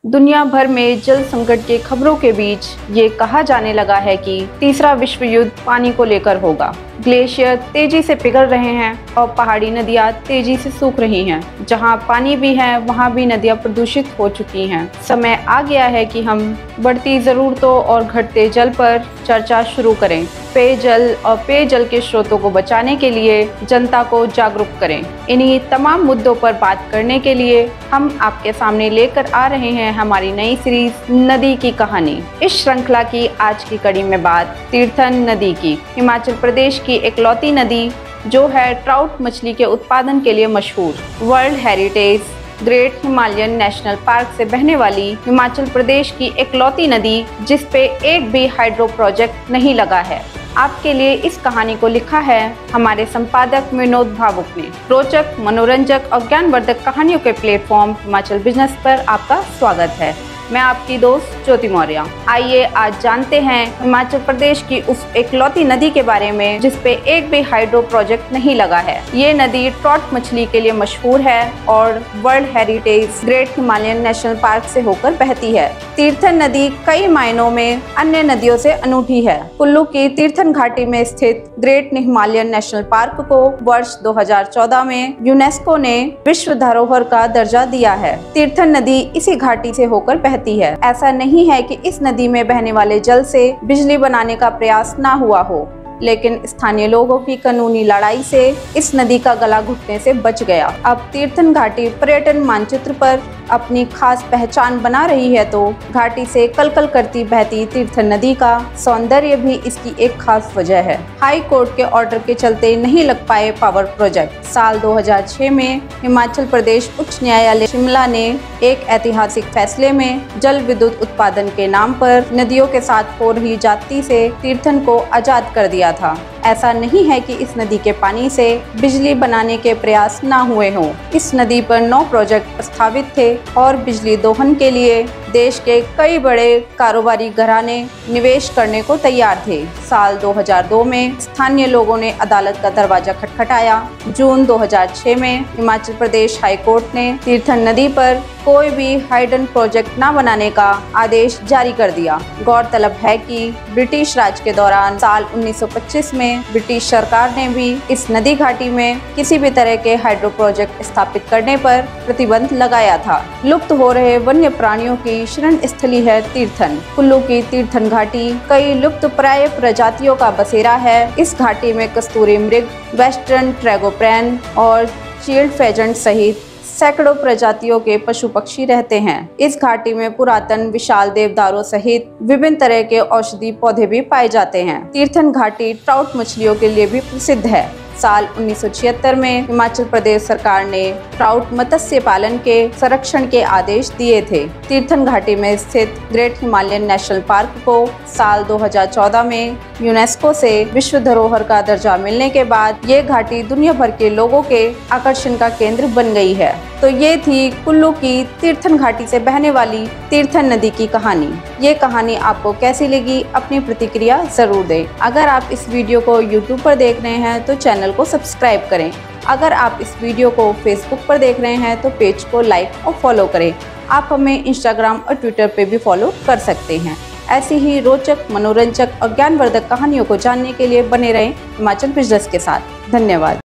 दुनिया भर में जल संकट के खबरों के बीच ये कहा जाने लगा है कि तीसरा विश्व युद्ध पानी को लेकर होगा। ग्लेशियर तेजी से पिघल रहे हैं और पहाड़ी नदियां तेजी से सूख रही हैं। जहां पानी भी है वहां भी नदियां प्रदूषित हो चुकी हैं। समय आ गया है कि हम बढ़ती ज़रूरतों और घटते जल पर चर्चा शुरू करें। पेयजल और पेयजल के स्रोतों को बचाने के लिए जनता को जागरूक करें। इन्हीं तमाम मुद्दों पर बात करने के लिए हम आपके सामने लेकर आ रहे हैं हमारी नई सीरीज नदी की कहानी। इस श्रृंखला की आज की कड़ी में बात तीर्थन नदी की। हिमाचल प्रदेश की इकलौती नदी जो है ट्राउट मछली के उत्पादन के लिए मशहूर, world heritage great Himalayan national park से बहने वाली हिमाचल प्रदेश की इकलौती नदी जिस पे एक भी हाइड्रो प्रोजेक्ट नहीं लगा है। आपके लिए इस कहानी को लिखा है हमारे संपादक विनोद भावुक ने। रोचक, मनोरंजक और ज्ञानवर्धक कहानियों के प्लेटफॉर्म हिमाचल बिजनेस पर आपका स्वागत है। मैं आपकी दोस्त ज्योति मौर्य। आइए आज जानते हैं हिमाचल प्रदेश की उस इकलौती नदी के बारे में जिस पे एक भी हाइड्रो प्रोजेक्ट नहीं लगा है। ये नदी ट्रॉट मछली के लिए मशहूर है और world heritage great Himalayan national park से होकर बहती है। तीर्थन नदी कई मायनों में अन्य नदियों से अनूठी है। कुल्लू की तीर्थन घाटी में स्थित ग्रेट हिमालयन नेशनल पार्क को वर्ष 2014 में यूनेस्को ने विश्व धरोहर का दर्जा दिया है। तीर्थन नदी इसी घाटी से होकर बहती है। ऐसा नहीं है कि इस नदी में बहने वाले जल से बिजली बनाने का प्रयास ना हुआ हो, लेकिन स्थानीय लोगों की कानूनी लड़ाई से इस नदी का गला घुटने से बच गया। अब तीर्थन घाटी पर्यटन मानचित्र पर अपनी खास पहचान बना रही है, तो घाटी से कलकल करती बहती तीर्थन नदी का सौंदर्य भी इसकी एक खास वजह है। हाई कोर्ट के ऑर्डर के चलते नहीं लग पाए पावर प्रोजेक्ट। साल 2006 में हिमाचल प्रदेश उच्च न्यायालय शिमला ने एक ऐतिहासिक फैसले में जल विद्युत उत्पादन के नाम पर नदियों के साथ हो रही जाती से तीर्थन को आजाद कर दिया था। ऐसा नहीं है कि इस नदी के पानी से बिजली बनाने के प्रयास ना हुए हों। इस नदी पर 9 प्रोजेक्ट प्रस्तावित थे और बिजली दोहन के लिए देश के कई बड़े कारोबारी घराने निवेश करने को तैयार थे। साल 2002 में स्थानीय लोगों ने अदालत का दरवाजा खटखटाया। जून 2006 में हिमाचल प्रदेश हाई कोर्ट ने तीर्थन नदी पर कोई भी हाइडन प्रोजेक्ट न बनाने का आदेश जारी कर दिया। गौरतलब है कि ब्रिटिश राज के दौरान साल 1925 में ब्रिटिश सरकार ने भी इस नदी घाटी में किसी भी तरह के हाइड्रो प्रोजेक्ट स्थापित करने पर प्रतिबंध लगाया था। लुप्त हो रहे वन्य प्राणियों की शरण स्थली है तीर्थन। कुल्लू की तीर्थन घाटी कई लुप्त प्राय प्रजातियों का बसेरा है। इस घाटी में कस्तूरी मृग, वेस्टर्न ट्रैगोपैन और शील्ड फेजेंट सहित सैकड़ों प्रजातियों के पशु पक्षी रहते हैं। इस घाटी में पुरातन विशाल देवदारों सहित विभिन्न तरह के औषधि पौधे भी पाए जाते हैं। तीर्थन घाटी ट्राउट मछलियों के लिए भी प्रसिद्ध है। साल 1976 में हिमाचल प्रदेश सरकार ने ट्राउट मत्स्य पालन के संरक्षण के आदेश दिए थे। तीर्थन घाटी में स्थित ग्रेट हिमालयन नेशनल पार्क को साल 2014 में यूनेस्को से विश्व धरोहर का दर्जा मिलने के बाद ये घाटी दुनिया भर के लोगों के आकर्षण का केंद्र बन गई है। तो ये थी कुल्लू की तीर्थन घाटी से बहने वाली तीर्थन नदी की कहानी। ये कहानी आपको कैसी लगी? अपनी प्रतिक्रिया जरूर दें। अगर आप इस वीडियो को YouTube पर देख रहे हैं तो चैनल को सब्सक्राइब करें। अगर आप इस वीडियो को Facebook पर देख रहे हैं तो पेज को लाइक और फॉलो करें। आप हमें Instagram और Twitter पे भी फॉलो कर सकते हैं। ऐसी ही रोचक, मनोरंजक और ज्ञानवर्धक कहानियों को जानने के लिए बने रहें हिमाचल बिजनेस के साथ। धन्यवाद।